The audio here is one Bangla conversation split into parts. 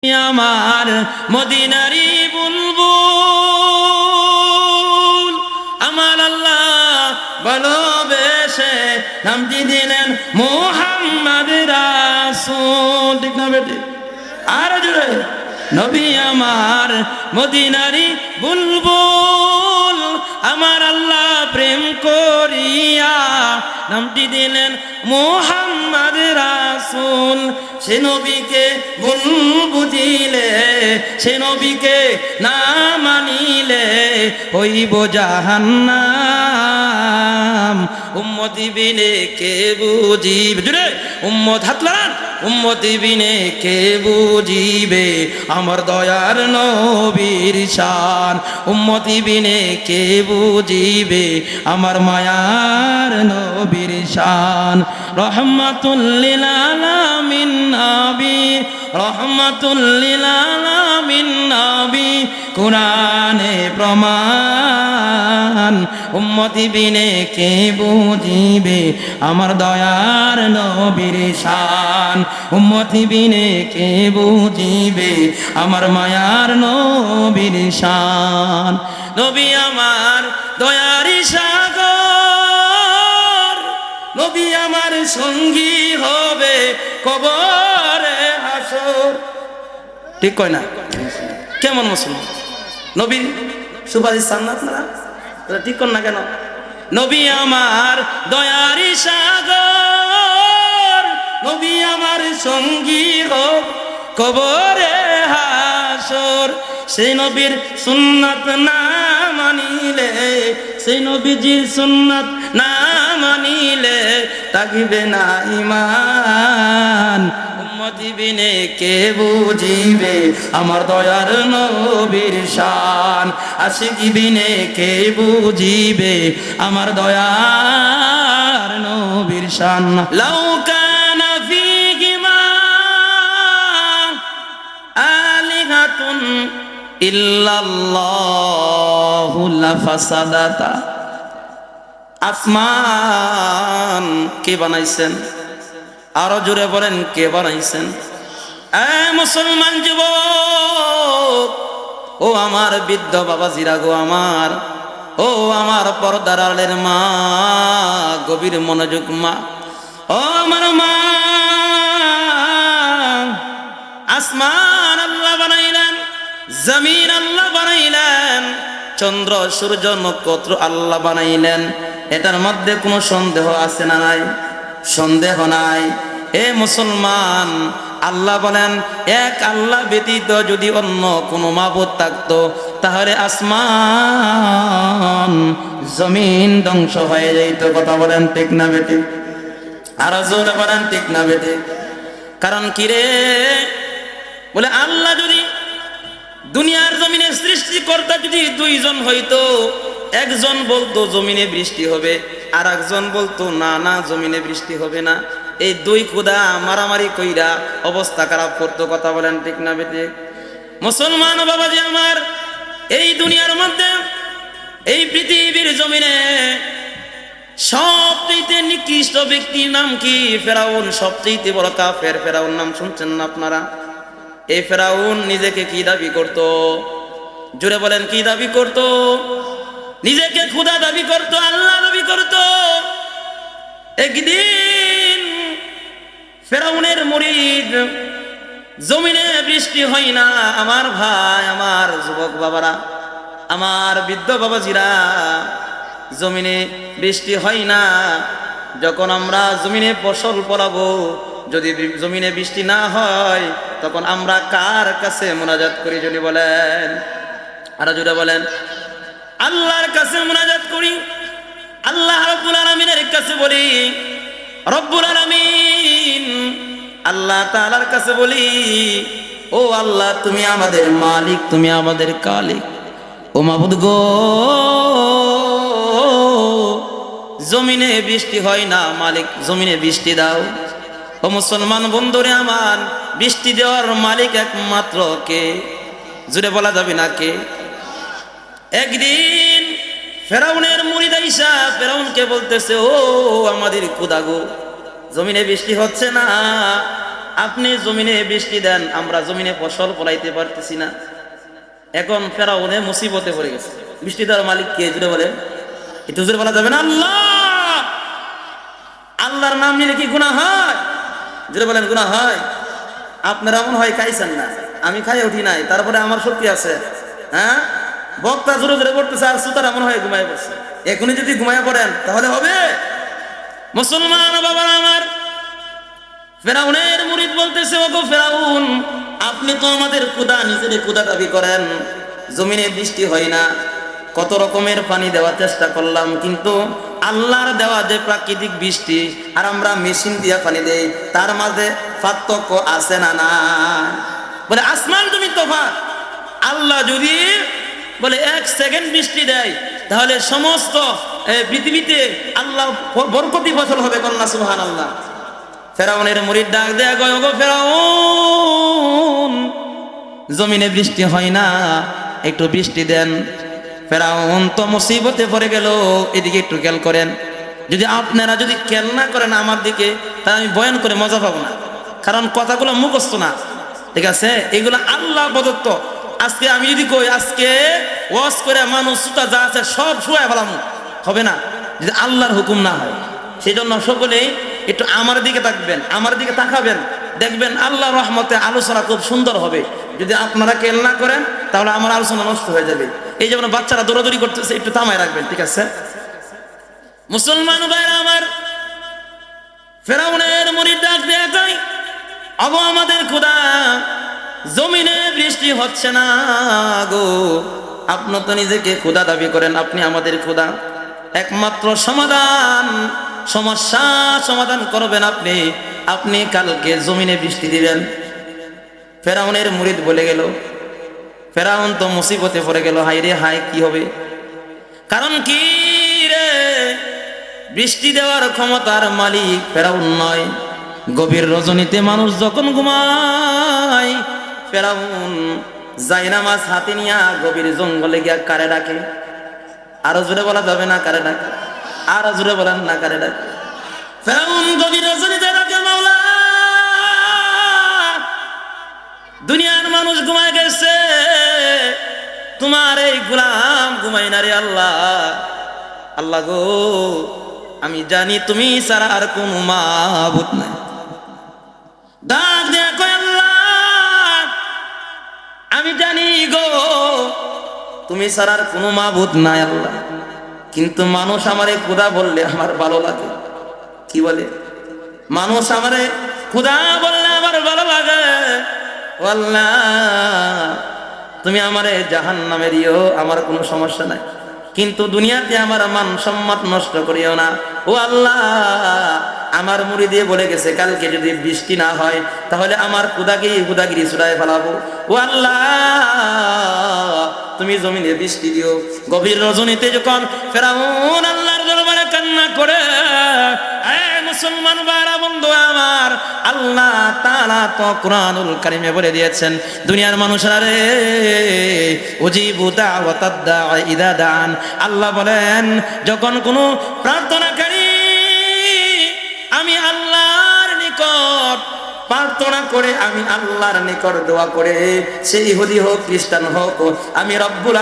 আমার মদিনারি বুলবুল আমার আল্লাহ ভালোবেসে নামটি দিলেন মুহাম্মদ রাসূল। ঠিক না বেটি? আর জোরে নবী আমার মদিনারি বুলবুল আমার আল্লাহ প্রেম করিয়া নামটি দিলেন মুহাম্মদ রাসূল। সে নবীকে ভুল বুঝিলে, সে নবীকে না মানিলে হইব জাহান্নাম। উম্মতি বিনে কে বুঝিবে, জুড়ে উম্মত হাত লাগান, উম্মতি বিনে কে বুঝিবে আমার দয়ার নবীর শান। উম্মতি বিনে কে বুঝিবে আমার মায়ার নবীর শান। রহমাতুল লিল আলামিন নবী, রহমাতুল লিল আলামিন নবী কুরআনে প্রমাণ। উম্মতি বিনে কে বুঝিবে আমার দয়ার নবীর শান। উম্মতি বিনে কে বুঝিবে আমার মায়ার নবীর শান। নবী আমার দয়ারি সাগর, নবী আমার সঙ্গী হবে কবরে হাসর। ঠিক কয় না? কেমন মুসলমান? নবী সুপারিশ চান না আপনারা? ঠিক কর না কেন? নবী আমার দয়ারি সাগর, নবী আমার সঙ্গী হোক কবরে হাসর। সেই নবীর সুন্নাত না মানিলে, সেই নবীজির সুন্নাত না মানিলে থাকিবে না ঈমান। উম্মতি বিনে কে বুঝিবে আমার দয়ার নবীর শান। আশিকি বিনে কে বুঝিবে আমার দয়ার নবীর শান। লাউ কানা ফীহিমা আলিহাতুন ইল্লাল্লাহু লাফাসাদাতা। আসমান কে বানাইছেন? আরো জোরে বলেন কে বানাইছেন? মুসলমান যুবক, ও আমার বৃদ্ধ বাবাজিরা গো, আমার ও আমার পর্দার আড়ালের মা, গভীর মনোযোগ মা, ও আমার মা। আসমান আল্লাহ বানাইলেন, জমিন আল্লাহ বানাইলেন, চন্দ্র সূর্য নক্ষত্র আল্লাহ বানাইলেন। এটার মধ্যে কোনো সন্দেহ আছে না নাই? সন্দেহ নাই। এ মুসলমান, আল্লাহ বলেন এক আল্লাহ ব্যতীত যদি অন্য কোনো মাবুদ থাকতো তাহলে আসমান জমিন ধ্বংস হয়ে যাইত। কথা বলেন ঠিক না বেটি? আর জোরে বলেন ঠিক না বেটি? কারণ কি রে? বলে আল্লাহ যদি দুনিয়ার জমিনের সৃষ্টিকর্তা যদি দুইজন হইতো, একজন বলতো জমিনে বৃষ্টি হবে, আর একজন বলতো না না জমিনে বৃষ্টি হবে না। এই দুই খোদা মারামারি কইরা অবস্থা খারাপ করতো। কথা বলেন ঠিক না বেটি? মুসলমান বাবাজি আমার, এই দুনিয়ার মধ্যে এই পৃথিবীর জমিনে সবচেয়ে নিকৃষ্ট ব্যক্তির নাম কি? ফেরাউন। সবচেয়ে বড় কাফের ফেরাউন নাম শুনছেন না আপনারা? এই ফেরাউন নিজেকে কি দাবি করত? জোরে বলেন কি দাবি করত? নিজেকে খোদা দাবি করত, আল্লাহ দাবি করত। একদিন ফেরাউনের মুরিদ, জমিনে বৃষ্টি হয় না আমার ভাই, আমার যুবক বাবারা, আমার বৃদ্ধ বাবাজিরা, জমিনে বৃষ্টি হয় না। যখন আমরা জমিনে ফসল ফলাবো, যদি জমিনে বৃষ্টি না হয় তখন আমরা কার কাছে মুনাজাত করি? যদি বলেন, আর জোরে বলেন। আল্লাহর কাছে মুনাজাত করি। আল্লাহ রব্বুল আলামিনের কাছে বলি, রব্বুল আলামিন আল্লাহ তাআলার কাছে বলি, ও আল্লাহ তুমি আমাদের মালিক, তুমি আমাদের কালিক। ও মাবুদ গো, জমিনে বৃষ্টি হয় না, মালিক জমিনে বৃষ্টি দাও। ও মুসলমান বন্ধুরে আমার, বৃষ্টি দেওয়ার মালিক একমাত্র কে? জুড়ে বলা যাবে না কে? একদিন ফেরাউনের মুরিদ আইসা ফেরাউনকে বলতেছে, ও আমাদের খোদা গো, জমিনে বৃষ্টি হচ্ছে না, আপনি জমিনে বৃষ্টি দেন, আমরা জমিনে ফসল ফলাইতে পারতেছি না। এখন ফেরাউনে মুসিবতে পড়ে গেছে। বৃষ্টি দেওয়ার মালিক কে জুড়ে বলেন? একটু জোরে বলা যাবে না? আল্লাহ। আল্লাহর নাম নিলে কি গুনাহ হয়? জোরে বলেন, গুনাহ হয়? আপনারা মনে হয় খাইছেন না, আমি খাই উঠি নাই, তারপরে আমার শক্তি আছে। হ্যাঁ, বক্তা জোরে জোরে করতেছে আর সুতারা মনে হয় ঘুমায় পড়ছে। এখনই যদি ঘুমায় পড়েন তাহলে হবে? মুসলমান বাবারা আমার, ফেরাউনের মুরিদ বলতেছে, ওগো ফেরাউন, আপনি তো আমাদের খোদা, নিজের খোদা দাবি করেন। জমিনে বৃষ্টি হয় না, কত রকমের পানি দেওয়ার চেষ্টা করলাম, কিন্তু আল্লাহর দেওয়া যে প্রাকৃতিক বৃষ্টি আর আমরা মেশিন দিয়া পানি দেই, তার মাঝে পার্থক্য আছে না? না, বলে আসমান তুমি তফাৎ। আল্লাহ যদি বলে 1 সেকেন্ড বৃষ্টি দেয়, তাহলে সমস্ত পৃথিবীতে আল্লাহ বরকতি ফসল হবে। কন্যা সুবহানাল্লাহ। ফেরাউনের মুরিদ ডাক দেয়া কয়, ওগো ফেরাউন, জমিনে বৃষ্টি হয় না, একটু বৃষ্টি দেন। ফেরাউন তো মুসিবতে পড়ে গেল। এদিকে একটু খেয়াল করেন, যদি আপনারা যদি খেয়াল না করেন আমার দিকে, তাহলে আমি বয়ান করে মজা পাবো না, কারণ কথাগুলো মুখস্থ না, ঠিক আছে? এগুলো আল্লাহ প্রদত্ত। আজকে আমি যদি কই আজকে ওয়াজ করে মানুষ সুতা যা আছে সব শুয়ে ফেলাম, হবে না যদি আল্লাহর হুকুম না হয়। সেই জন্য সকলেই একটু আমার দিকে তাকবেন, আমার দিকে তাকাবেন, দেখবেন আল্লাহর রহমতে আলোচনা খুব সুন্দর হবে। যদি আপনারা খেয়াল না করেন তাহলে আমার আলোচনা নষ্ট হয়ে যাবে। এই যেমন বাচ্চারা দৌড়াদৌড়ি করতেছে, একটু থামায় রাখবেন, ঠিক আছে? মুসলমান ভাইরা আমার, ফেরাউনের মুরিদ ডাক দেয়া কয়, ওগো আমাদের খোদা, জমিনে বৃষ্টি হচ্ছে না গো। আপনি তো নিজেকে খোদা দাবি করেন, আপনি আমাদের খোদা। একমাত্র সমাধান, সমস্যা সমাধান করবেন আপনি। আপনি কালকে জমিনে বৃষ্টি দিবেন। ফেরাউনের মুরিদ বলে গেল। ফেরাউন তো মুসিবতে পড়ে গেল, হাই রে হাই, কি হবে? কারণ কি রে, বৃষ্টি দেওয়ার ক্ষমতার মালিক ফেরাউন নয়। গভীর রজনীতে মানুষ যখন ঘুমায়, ফেরাউন জায়নামাজ হাতে নিয়া গভীর জঙ্গলে গিয়া কারে ডাকে? আরো জোরে বলা যাবে না? কারে ডাকে? আরো জোরে বলেন না, কারে ডাকে? ফেরাউন গভীর রজনীতে ডাকে, মাওলা, দুনিয়ার মানুষ ঘুমায় গেছে, তোমার এই গোলাম ঘুমাই না রে আল্লাহ। আল্লাহ গো, আমি জানি তুমি ছাড়া আর কোনো মাবুদ নাই। ডাক দেয়া কয়, আল্লাহ, আমি জানি গো তুমি ছাড়া আর কোনো মাবুদ নাই আল্লাহ, কিন্তু মানুষ আমারে খোদা বললে আমার ভালো লাগে। কি বলে? মানুষ আমারে খোদা বললে আমার ভালো লাগে। ও আল্লাহ, তুমি আমারে জাহান্নামে দিও, আমার কোনো সমস্যা নাই, কিন্তু দুনিয়াতে আমার মান সম্মান নষ্ট করিও না। ও আল্লাহ, আমার মুরিদ বলে গেছে কালকে যদি বৃষ্টি না হয় তাহলে আমার খুদাগিরি ছুড়ায় ফেলাবো। ও আল্লাহ, তুমি জমিনে বৃষ্টি দিও। গভীর রজনীতে যখন ফেরাউন আল্লাহর দরবারে কান্না করে, মুসলমান ভাইরা বন্ধু আমার, আল্লাহ তাআলা তো কুরআনুল কারীমে বলে দিয়েছেন, দুনিয়ার মানুষরা রে, উজিবু দাওয়াতাদ দাঈ ইযা দান। আল্লাহ বলেন, যখন কোনো প্রার্থনাকারী আমি আল্লাহর নিকট প্রার্থনা করে, আমি আল্লাহর নিকট দোয়া করে, সে ইহুদি হোক খ্রিস্টান হোক, আমি রব্বুল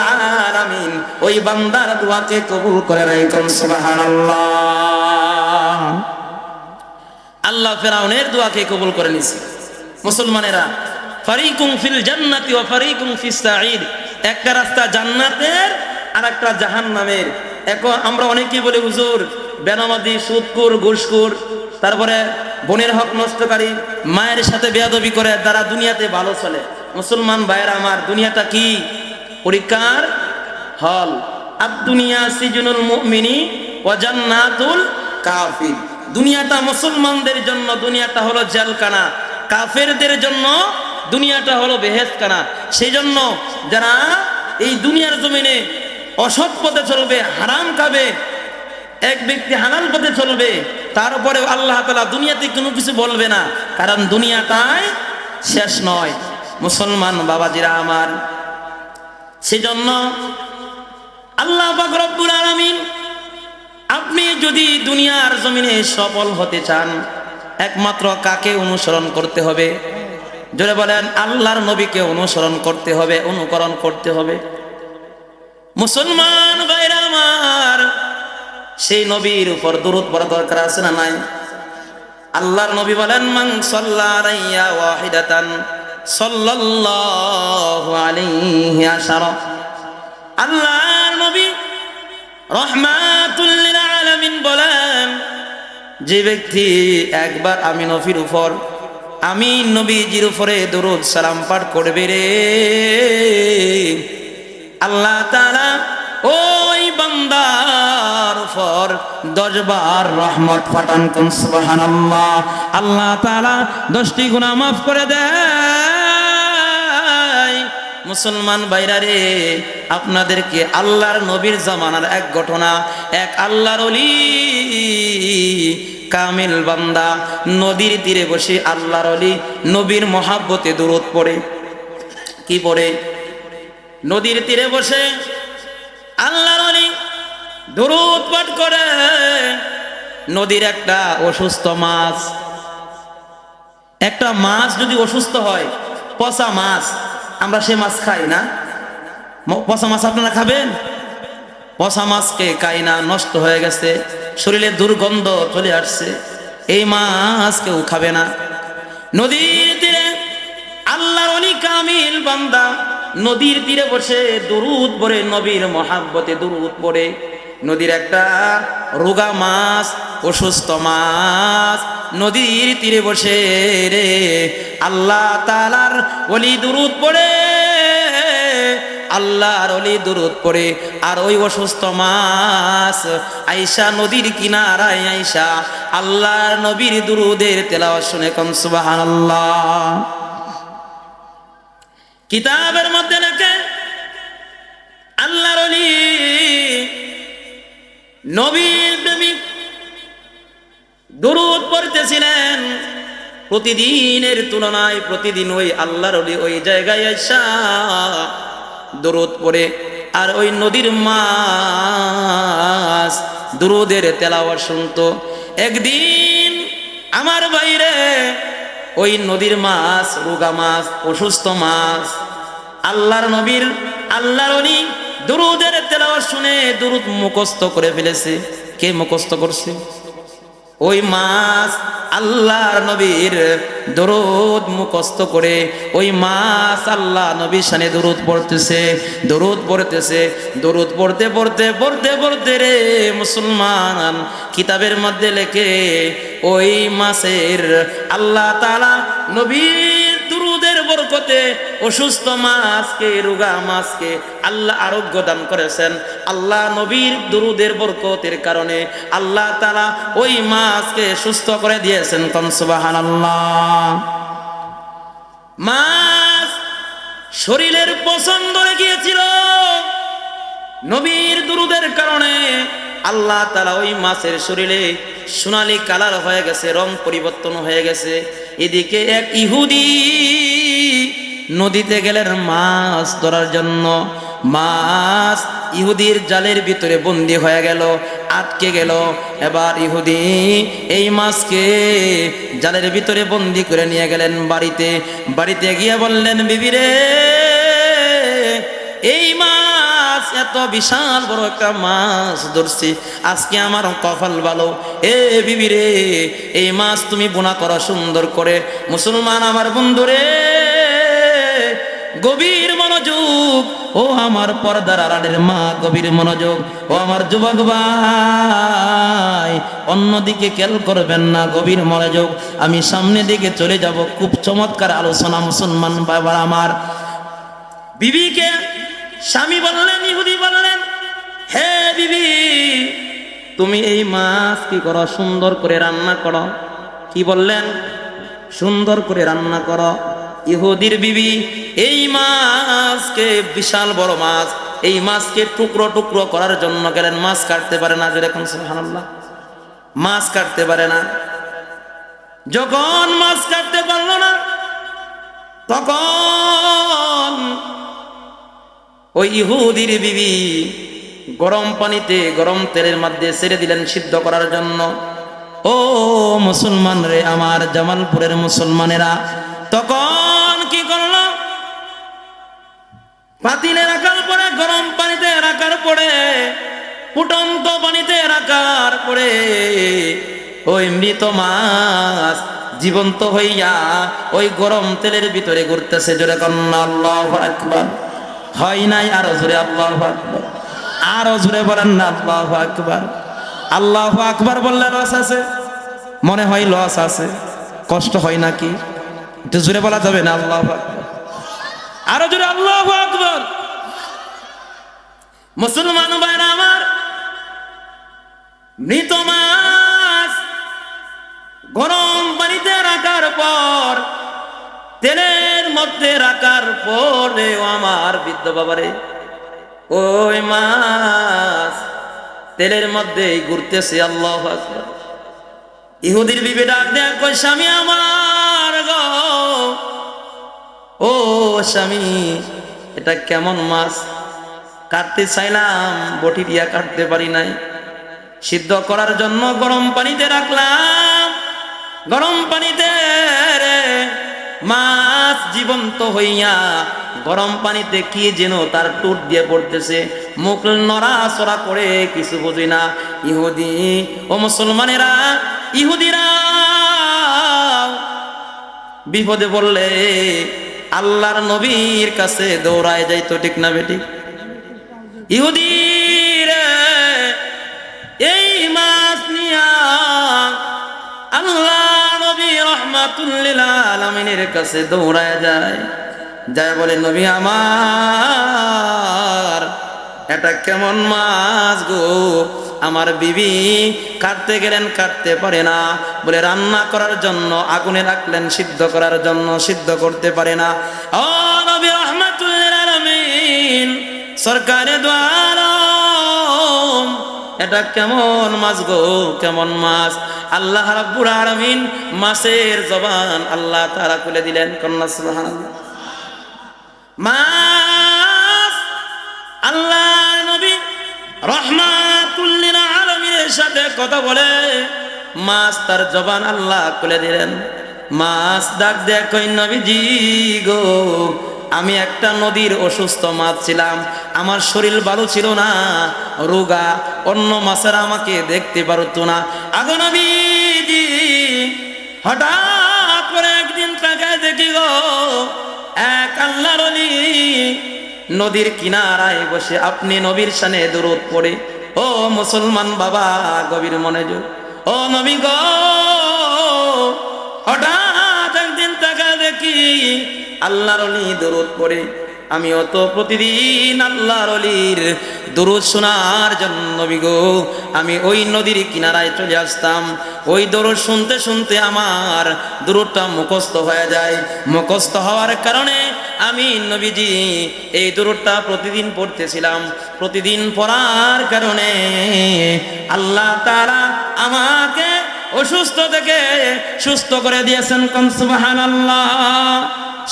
আলামিন ওই বান্দার দোয়াকে কবুল করে নেই। সুবহানাল্লাহ। আল্লাহ ফেরাউনের দোয়াকে কবুল করে নিছে। মুসলমানেরা, ফারিকুম ফিল জান্নাতি ওয়া ফারিকুম ফিস সাঈদ, একটা রাস্তা জান্নাতের আর একটা জাহান্নামের। এখন আমরা অনেকেই বলি, হুজুর বেনামাজি, সুদখোর, ঘুষখোর, তারপরে বোনের হক নষ্টকারী, মায়ের সাথে বেয়াদবি করে যারা দুনিয়াতে ভালো চলে। মুসলমান ভাইয়েরা আমার, দুনিয়াটা কি? পরীক্ষার হল। আদ-দুনিয়া সিজনুল মুমিনি ওয়া জান্নাতুল কাফির। দুনিয়াটা মুসলমানদের জন্য দুনিয়াটা হলো জেলখানা, কাফেরদের জন্য দুনিয়াটা হলো বেহেশতখানা। সেই জন্য যারা এই দুনিয়ার জমিনে অসৎ পথে চলবে, হারাম খাবে, এক ব্যক্তি হালাল পথে চলবে, তারপরেও আল্লাহ তাআলা দুনিয়াতে কোনো কিছু বলবে না, কারণ দুনিয়াটাই শেষ নয়। মুসলমান বাবাজিরা আমার, সেজন্য আল্লাহ পাক রব্বুল আলামিন, আপনি যদি দুনিয়ার জমিনে সফল হতে চান, একমাত্র কাকে অনুসরণ করতে হবে? জোরে বলেন, আল্লাহর নবীকে অনুসরণ করতে হবে, অনুকরণ করতে হবে। মুসলমান ভাইরা আমার, সেই নবীর উপর দরুদ পড়া দরকার আছে না নাই? আল্লাহর নবী বলেন, মান সাল্লা আলাইয়া ওয়াহিদাতান সাল্লাল্লাহু আলাইহি আশারা। আল্লাহর নবী রাহমাতুল লিল আলামিন বলেন, যে ব্যক্তি একবার আমি নবীর উপর, আমি নবীজির উপরে দরুদ সালাম পাঠ করবে রে, আল্লাহ তাআলা ওই বান্দার উপর 10 বার রহমত পাঠান। কোন সুবহানাল্লাহ। আল্লাহ তাআলা 10টি গুনাহ মাফ করে দেয়। মুসলমান ভাইরা রে, আপনাদেরকে আল্লাহর নবীর জামানার এক ঘটনা, এক আল্লাহর ওলি কামিল বান্দা নদীর তীরে বসে আল্লাহর ওলি নবীর মহাব্বতে দরুদ পড়ে। কি পড়ে? নদীর তীরে বসে আল্লাহর ওলি দরুদ পাঠ করে। নদীর একটা অসুস্থ মাছ, একটা মাছ যদি অসুস্থ হয়, পচা মাছ, আমরা সে মাছ খাই না? পচা মাছ আপনারা খাবেন? পচা মাছকে খাই না, নষ্ট হয়ে গেছে, শরীরে দুর্গন্ধ চলে আসছে, এই মাছ কেউ খাবে না। নদীর তীরে আল্লাহর ওলি কামিল বান্দা নদীর তীরে বসে দরুদ পড়ে, নবীর মহাব্বতে দরুদ পড়ে। নদীর একটা রোগা মাছ, অসুস্থ মাছ নদীর তীরে বসে রে আল্লাহ তাআলার ওলি দরুদ পড়ে, আল্লাহর ওলি দরুদ পড়ে। আর ওই অসুস্থ মাছ আয়েশা নদীর কিনারায় আয়েশা আল্লাহর নবীর দরুদের তেলাওয়াত শুনে। কোন সুবহানাল্লাহ। কিতাবের মধ্যে লেখে, আল্লাহর ওলি নবীর প্রেমিক দরুদ পড়তেছিলেন। প্রতিদিনের তুলনায় প্রতিদিন ওই আল্লাহর ওলি ওই জায়গায় আয়েশা দরুদ পড়ে, আর ওই নদীর মাছ দরুদের তেলাওয়াত শুনতো। একদিন আমার বাইরে ওই নদীর মাছ, রোগা মাছ, অসুস্থ মাছ, আল্লাহর নবীর, আল্লাহর ওলি দরুদের তেলাওয়াত শুনে দরুদ মুখস্থ করে ফেলেছে। কে মুখস্থ করছে? ওই মাছ আল্লাহর নবীর দরুদ মুখস্থ করে ওই মাছ আল্লাহ নবীর শানে দরুদ পড়তেছে, দরুদ পড়তেছে। দরুদ পড়তে পড়তে পড়তে পড়তে রে মুসলমান, কিতাবের মধ্যে লেখে ওই মাছের আল্লাহ তাআলা নবীর দরুদের বরকতে অসুস্থ মাছকে, রোগা মাছকে আল্লাহ আরোগ্য দান করেছেন। আল্লাহ নবীর দরুদের বরকতের কারণে আল্লাহ তাআলা ওই মাছকে সুস্থ করে দিয়েছেন। কোন সুবহানাল্লাহ। মাছ শরীরের পছন্দ ধরে গিয়েছিল, নবীর দরুদের কারণে আল্লাহ তাআলা ওই মাছের শরীরে সোনালী কালার হয়ে গেছে, রং পরিবর্তন হয়ে গেছে। এদিকে এক ইহুদি নদীতে গেলেন মাছ ধরার জন্য। মাছ ইহুদির জালের ভিতরে বন্দী হয়ে গেল, আটকে গেল। এবার ইহুদি এই মাছকে জালের ভিতরে বন্দী করে নিয়ে গেলেন বাড়িতে। বাড়িতে গিয়ে বললেন, বিবি রে, এই মাছ, এত বিশাল বড় একটা মাছ ধরছি, আজকে আমার কপাল ভালো। এ বিবি রে, এই মাছ তুমি বোনা করো সুন্দর করে। মুসলমান আমার বন্ধু রে, গভীর মনোযোগ, ও আমার পর্দার আড়ালের মা, গভীর মনোযোগ। ও আমার যুবক ভাই, অন্যদিকে খেয়াল করবেন না, গভীর মনোযোগ। আমি সামনে দিকে চলে যাব, খুব চমৎকার আলোচনা। মুসলমান বাবা আমার, বিবিকে স্বামী বললেন, ইহুদি বললেন, হে বিবি, তুমি এই মাছ কি করো? সুন্দর করে রান্না করো। কি বললেন? সুন্দর করে রান্না করো। ইহুদির বিবি এই মাছকে, বিশাল বড় মাছ, এই মাছকে টুকরো টুকরো করার জন্য গেলেন। মাছ কাটতে পারে না, যেরকম সুবহানাল্লাহ, মাছ কাটতে পারে না। যখন মাছ কাটতে পারলো না, তখন ওই ইহুদির বিবি গরম পানিতে, গরম তেলের মধ্যে ছেড়ে দিলেন সিদ্ধ করার জন্য। ও মুসলমান রে, আমার জামালপুরের মুসলমানেরা, তখন কি করলো? পাতিলে রাখার পরে, গরম পানিতে রাখার পরে, ফুটন্ত পানিতে রাখার পরে ওই মৃত মাছ জীবন্ত হইয়া ওই গরম তেলের ভিতরে ঘুরতেছে। জোরে কন্না আল্লাহু আকবার। হয় নাই? আরো জোরে আল্লাহু আকবার। আরো জোরে বলেন না আল্লাহু আকবার। আল্লাহু আকবার বললে লস আছে? মনে হয় লস আছে, কষ্ট হয় নাকি? একটু জোরে বলা যাবে না আল্লাহু আকবার? আরো জোরে আল্লাহু আকবার। মুসলমান ভাইরা আমার, মৃত মাছ গরম পানিতে রাখার পর, তেলের মধ্যে রাখার পরে আমার বৃদ্ধ বাবারে, ওই মাছ তেলের মধ্যে ঘুরতেছে। আল্লাহু আকবার। ইহুদির বিবি ডাক দেয়া কই, স্বামী আমার গো, ও স্বামী, এটা কেমন মাছ? কাটতে চাইলাম, বটি দিয়া কাটতে পারি নাই। সিদ্ধ করার জন্য গরম পানিতে রাখলাম, গরম পানিতে মাছ জীবন্ত হইয়া গরম পানিতে কি যেন তার টুট দিয়ে পড়তেছে, মুখ নড়াচড়া করে, কিছু বুঝি না। ইহুদি ও মুসলমানেরা, ইহুদিরা বিপদে পড়লে আল্লাহর নবীর কাছে দৌড়ায় যাইতো, ঠিক না বেটি? ইহুদির এই মাছ নিয়া আল্লাহ নবী রাহমাতুল লিল আলামিনের কাছে দৌড়ায় যায়, যায় বলে, নবী আমার, এটা কেমন মাছ গো? আমার বিবি কাটতে গেলেন, কাটতে পারে না, বলে রান্না করার জন্য আগুনে রাখলেন, সিদ্ধ করার জন্য সিদ্ধ করতে পারে না। ও নবী রাহমাতুল লিল আলামিন, সরকারে দোয়ারম, এটা কেমন মাছ গো, কেমন মাছ? আল্লাহ রাব্বুল আলামিন মাছের জবান আল্লাহ তাআলা খুলে দিলেন। কন্যা সুবহানাল্লাহ। মাছ আল্লাহ নবী রাহমাতুল লিল আলামিনের সাথে কথা বলে, মাছ তার জবান আল্লাহ খুলে দিলেন। মাছ ডাক দেয়া কই, নবীজি গো, আমি একটা নদীর অসুস্থ মাছ ছিলাম, আমার শরীর ভালো ছিল না, রোগা, অন্য মাছেরা আমাকে দেখতে পারতো না। আগে নবীজি, হঠাৎ করে একদিন তাকায় দেখি গো, এক আল্লাহর ওলি নদীর কিনারায় বসে আপনি নবীর শানে দরুদ পড়ে। ও মুসলমান বাবা, গভীর মনোযোগ। ও নবী গো, হঠাৎ একদিন তাকায় দেখি আল্লাহর ওলি দরুদ পড়ে। আমিও তো প্রতিদিন আল্লাহর ওলির দরুদ শোনার জন্য নবী গো, আমি ওই নদীর কিনারায় চলে আসতাম। ওই দরুদ শুনতে শুনতে আমার দরুদটা মুখস্থ হয়ে যায়। মুখস্থ হওয়ার কারণে আমি নবীজি এই দরুদটা প্রতিদিন পড়তেছিলাম। প্রতিদিন পড়ার কারণে আল্লাহ তাআলা আমাকে অসুস্থ থেকে সুস্থ করে দিয়েছেন। কোন সুবহানাল্লাহ।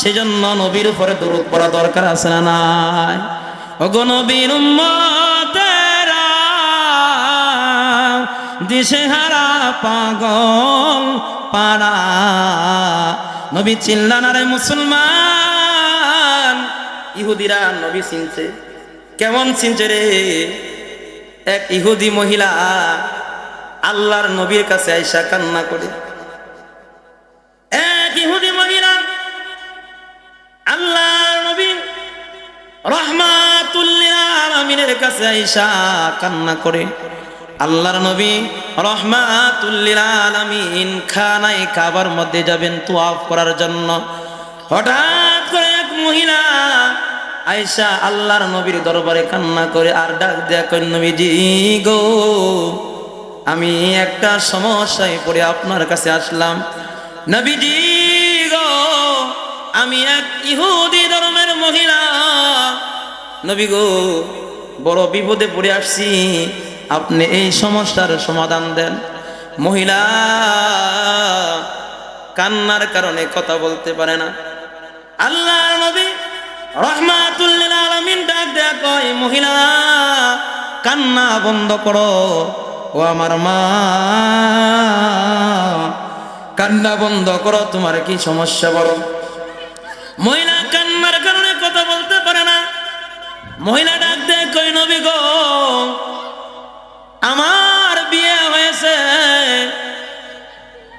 সেজন্য নবীর উপরে দরুদ পড়া দরকার আছে না নাই? ওগো নবীর উম্মতেরা, দিশেহারা পাগল পাড়া, নবী চিনলা না রে মুসলমান? ইহুদিরা নবী চিনছে। কেমন চিনছে রে? এক ইহুদি মহিলা আল্লাহর নবীর কাছে আইসা কান্না করে। এক ইহুদি মহিলা আল্লাহর নবী রাহমাতুল লিল আলামিনের কাছে আইসা কান্না করে। আল্লাহর নবী রাহমাতুল লিল আলামিন খানায়ে কাবার মধ্যে যাবেন তোয়াফ করার জন্য। হঠাৎ করে এক মহিলা আয়েশা আল্লাহর নবীর দরবারে কান্না করে আর ডাক দেয়া কই, নবীজি গো, আমি একটা সমস্যায় পড়ে আপনার কাছে আসলাম। নবীজি গো, আমি এক ইহুদি ধর্মের মহিলা, নবী গো, বড় বিপদে পড়ে আসছি, আপনি এই সমস্যার সমাধান দেন। মহিলা কান্নার কারণে কথা বলতে পারে না। আল্লাহর নবী রাহমাতুল লিল আলামিন ডাক দেয়া কয়, মহিলা কান্না বন্ধ করো, ও আমার মা, কান্না বন্ধ করো, তোমার কি সমস্যা বলো। মহিলা কান্নার কারণে কথা বলতে পারে না। মহিলা ডাক দেয়, কই নবী গো, আমার বিয়ে হয়েছে,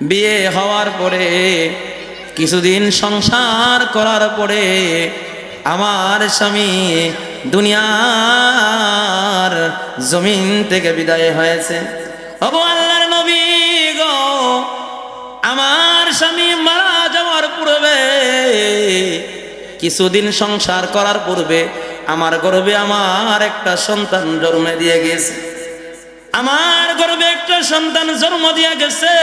বিয়ে হওয়ার পরে কিছুদিন সংসার করার পরে আমার স্বামী দুনিয়ার জমিন থেকে বিদায় হয়েছে। ওগো আল্লাহর নবী গো, আমার স্বামী মারা যাওয়ার পূর্বে কিছুদিন সংসার করার পূর্বে আমার গর্ভে আমার একটা সন্তান জন্ম দিয়ে গেছে, আমার গর্ভে একটা সন্তান জন্ম দিয়ে গেছে।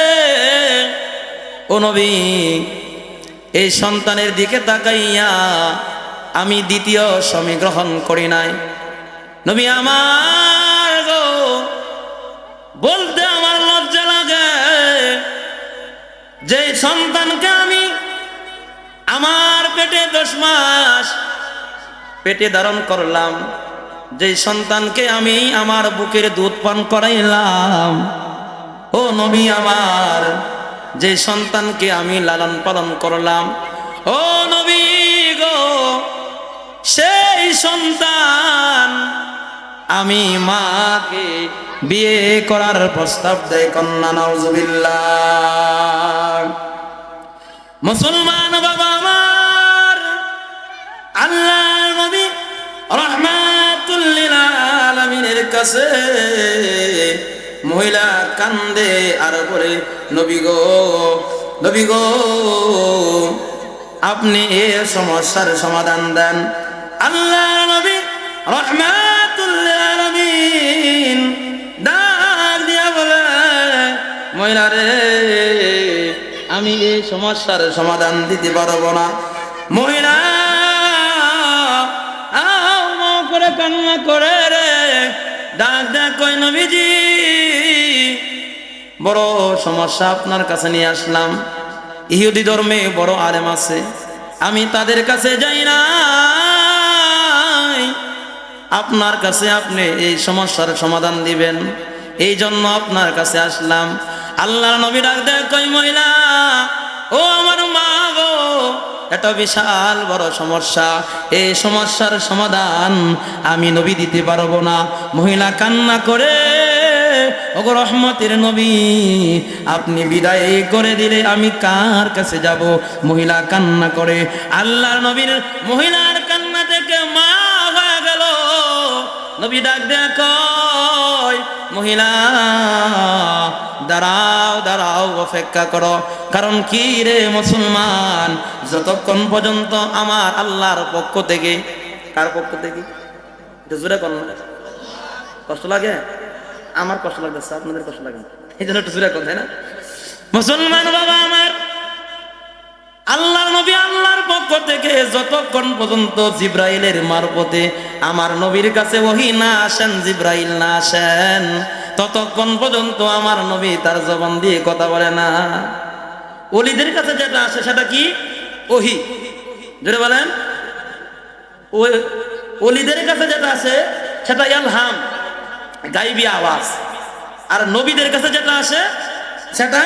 ও নবী, এই সন্তানের দিকে তাকাইয়া আমি দ্বিতীয় স্বামী গ্রহণ করি নাই। নবী আমার গো, বলতে আমার লজ্জা লাগে, যে সন্তানকে আমি আমার পেটে 10 মাস পেটে ধারণ করলাম, যে সন্তানকে আমি আমার বুকের দুধ পান করাইলাম, ও নবী আমার, যে সন্তানকে আমি লালন পালন করলাম, ও নবী গো, সেই সন্তান আমি মাকে বিয়ে করার প্রস্তাব দেয়। কন্যা নাউজুবিল্লাহ। মুসলমান বাবা আমার, আল্লাহ নবী রাহমাতুল লিল আলামিনের কাছে মহিলা কান্দে আর বলে, নবী গো, নবী গো, আপনি এই সমস্যার সমাধান দেন। আল্লাহ নবী রাহমাতুল লিল আলামিন ডাক দিয়া বলে, মহিলা রে, আমি এই সমস্যার সমাধান দিতে পারবো না। মহিলা করে কান্না করে রে ডাক দেয়, কই নবীজি, বড় সমস্যা আপনার কাছে নিয়ে আসলাম। ইহুদি ধর্মে বড় আলেম আছে, আমি তাদের কাছে যাই না, আপনার কাছে আপনি এই সমস্যার সমাধান দিবেন, এই জন্য আপনার কাছে আসলাম। আল্লাহর নবী ডাক দেয়, কই মহিলা, ও আমার মা গো, এটা বিশাল বড় সমস্যা, এই সমস্যার সমাধান আমি নবী দিতে পারবো না। মহিলা কান্না করে, ওগো রহমতের নবী, আপনি বিদায় করে দিলে আমি কার কাছে যাব। মহিলা কান্না করে, আল্লাহর নবীর মহিলার কান্না থেকে মা হয়ে গেল। নবী ডাক দেয়, কই মহিলা, দাঁড়াও দাঁড়াও, অপেক্ষা করো। কারণ কি রে মুসলমান, যতক্ষণ পর্যন্ত আমার আল্লাহর পক্ষ থেকে, কার পক্ষ থেকে, এটা জোরে কর না, কষ্ট লাগে, আমার কষ্ট লাগতেছে, আপনাদের কষ্ট লাগে, এই জন্য একটু জোরে কর, তাই না? মুসলমান বাবা আমার, আল্লাহর নবী আল্লাহর পক্ষ থেকে যতক্ষণ পর্যন্ত জিব্রাইলের মারফতে আমার নবীর কাছে ওহী না আসেন, জিব্রাইল না আসেন, ততক্ষণ পর্যন্ত আমার নবী তার জবান দিয়ে কথা বলে না। ওলিদের কাছে যেটা আসে সেটা কি? ওহী। জোরে বলেন। ওলিদের কাছে যেটা আসে সেটা ইলহাম, গায়বী আওয়াজ। আর নবীদের কাছে যেটা আসে সেটা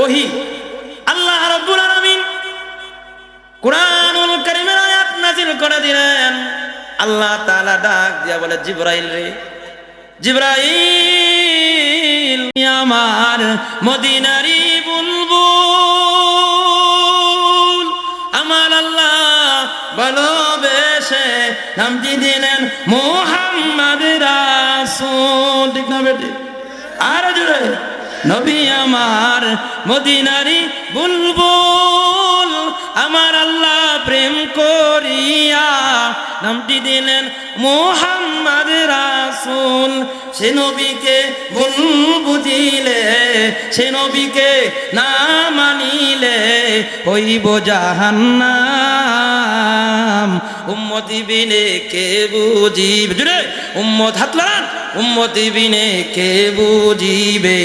ওহী। আল্লাহ রাব্বুল আলামিন কুরআনুল কারীমের আয়াত নাযিল করে দিলেন। আল্লাহ তাআলা ডাক দিয়া বলে, জিব্রাইল রে, জিব্রাইল, আমার মদিনারি বুলবুল, আমার আল্লাহ ভালোবেসে নামটি দিলেন মুহাম্মদ রাসূল। ঠিক না বেটি? আর জোরে, নবী আমার মদিনারি বুলবুল, আমার আল্লাহ প্রেম করিয়া নামটি দিলেন মুহাম্মদ রাসূল। সে নবীকে ভুল বুঝিলে, সে নবীকে না মানিলে হইব জাহান্নাম। উম্মতি বিনে কে বুঝিবে, উম্মত হাত লাগান, উম্মতি বিনে কে বুঝিবে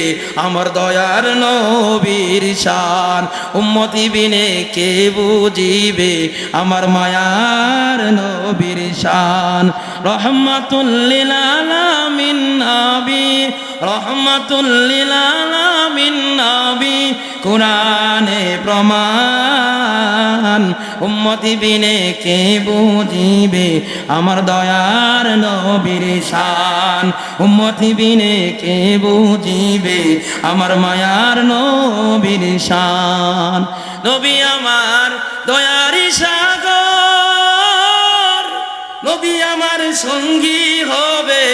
আমার দয়ার নবীর শান। উম্মতি বিনে কে বুঝিবে আমার মায়ার নবীর শান রহমাতুল লিল আলামিন নবী রহমাতুল লিল আলামিন নবী কুরআনে প্রমাণ উম্মতি বিনে কে বুঝিবে আমার দয়ার নবীর শান উম্মতি বিনে কে বুঝিবে আমার মায়ার নবীর শান নবী আমার দয়ার সাগর নবী আমার সঙ্গী হবে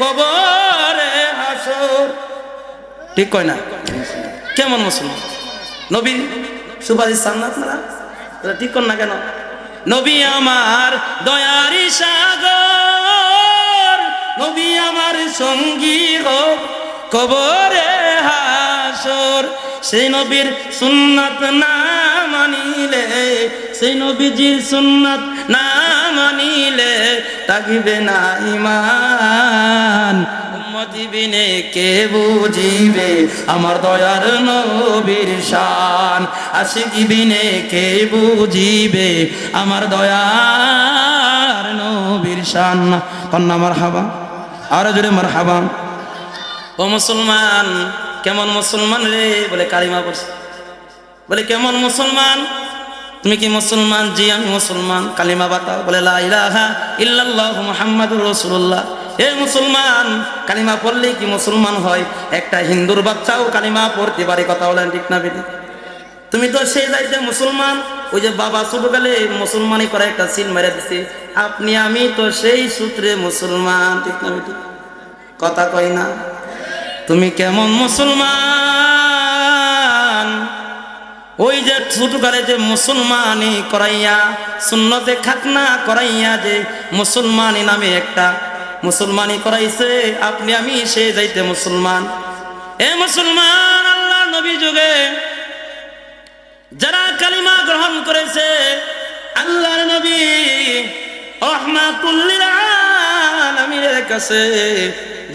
কবরে হাসর ঠিক কয় না কেমন মুসলমান নবী সুপারিশ চান না আপনারা ঠিক কর না কেন নবী আমার দয়ার সাগর নবী আমার সঙ্গী হোক কবরে হাসর সেই নবীর সুন্নাত না মানিলে সেই নবীজির সুন্নাত না মানিলে থাকিবে না ঈমান উম্মতি বিনে কে বুঝিবে আমার দয়ার নবীর শান আশিকি বিনে কে বুঝিবে আমার দয়ার নবীর শান কন্যা মারহাবা আর জোরে মারহাবা ও মুসলমান কেমন মুসলমান রে বলে কালিমা পড়ছে বলে কেমন মুসলমান তুমি কি মুসলমান জি আমি মুসলমান কালিমা বাতাও বলে লা ইলাহা ইল্লাল্লাহু মুহাম্মাদুর রাসূলুল্লাহ হে মুসলমান কালিমা পড়লে কি মুসলমান হয় একটা হিন্দুর বাচ্চাও কালিমা পড়তে পারে কথা বলেন ঠিক না বেটি তুমি তো সেই যাইতে মুসলমান ওই যে বাবা ছোটকালে মুসলমানি করে একটা সিল মেরে দিছে আপনি আমি তো সেই সূত্রে মুসলমান ঠিক না বেটি কথা কই না তুমি কেমন মুসলমান ওই যে ছোটকালে যে মুসলমানি করাইয়া সুন্নতে খাতনা করাইয়া যে মুসলমানি নামে একটা মুসলমানি করাইছে আপনি আমি সে যাইতে মুসলমান এ মুসলমান আল্লাহ নবী যুগে যারা কালিমা গ্রহণ করেছে আল্লাহর নবী রাহমাতুল লিল আলামিনের কাছে